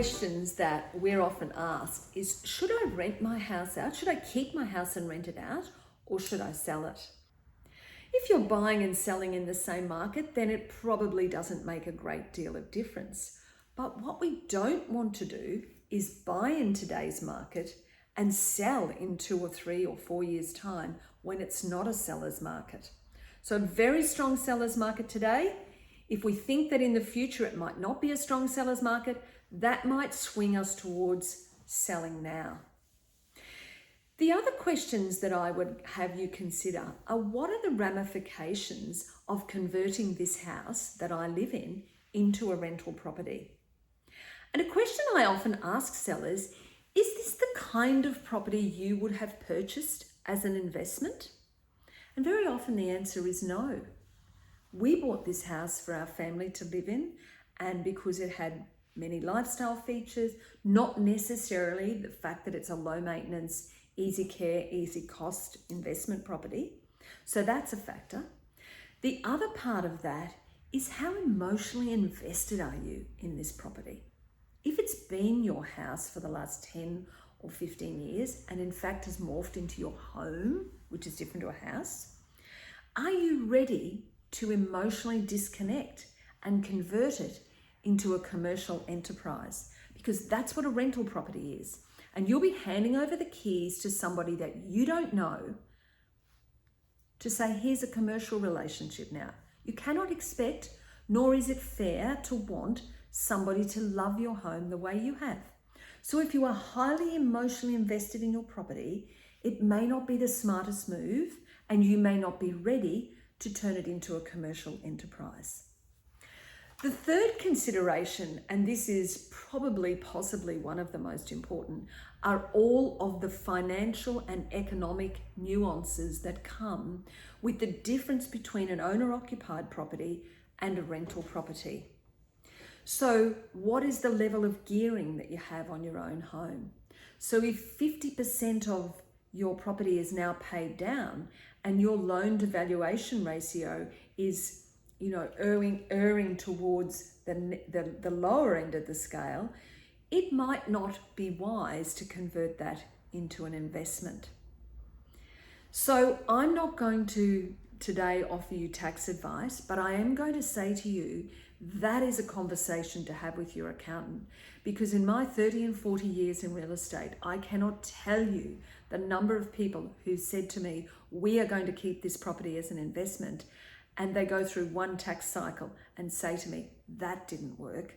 questions that we're often asked is, should I rent my house out? Should I keep my house and rent it out, or should I sell it? If you're buying and selling in the same market, then it probably doesn't make a great deal of difference. But what we don't want to do is buy in today's market and sell in 2 or 3 or 4 years' time when it's not a seller's market. So a very strong seller's market today. If we think that in the future it might not be a strong seller's market, that might swing us towards selling now. The other questions that I would have you consider are, what are the ramifications of converting this house that I live in into a rental property? And a question I often ask sellers, is this the kind of property you would have purchased as an investment? And very often the answer is no. We bought this house for our family to live in, and because it had many lifestyle features, not necessarily the fact that it's a low maintenance, easy care, easy cost investment property. So that's a factor. The other part of that is, how emotionally invested are you in this property? If it's been your house for the last 10 or 15 years, and in fact has morphed into your home, which is different to a house, are you ready to emotionally disconnect and convert it into a commercial enterprise? Because that's what a rental property is. And you'll be handing over the keys to somebody that you don't know to say, here's a commercial relationship now. You cannot expect, nor is it fair to want somebody to love your home the way you have. So if you are highly emotionally invested in your property, it may not be the smartest move, and you may not be ready to turn it into a commercial enterprise. The third consideration, and this is probably possibly one of the most important, are all of the financial and economic nuances that come with the difference between an owner-occupied property and a rental property. So what is the level of gearing that you have on your own home? So if 50% of your property is now paid down and your loan to valuation ratio is, erring towards the lower end of the scale, it might not be wise to convert that into an investment. So I'm not going to today offer you tax advice, but I am going to say to you, that is a conversation to have with your accountant, because in my 30 and 40 years in real estate, I cannot tell you the number of people who said to me, we are going to keep this property as an investment, and they go through one tax cycle and say to me, that didn't work.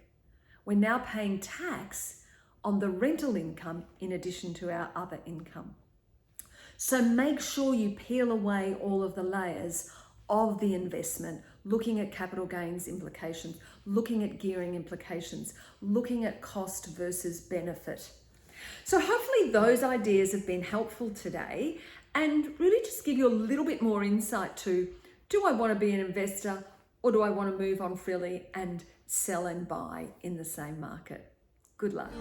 We're now paying tax on the rental income in addition to our other income. So make sure you peel away all of the layers of the investment, looking at capital gains implications, looking at gearing implications, looking at cost versus benefit. So hopefully those ideas have been helpful today, and really just give you a little bit more insight to, do I want to be an investor, or do I want to move on freely and sell and buy in the same market? Good luck.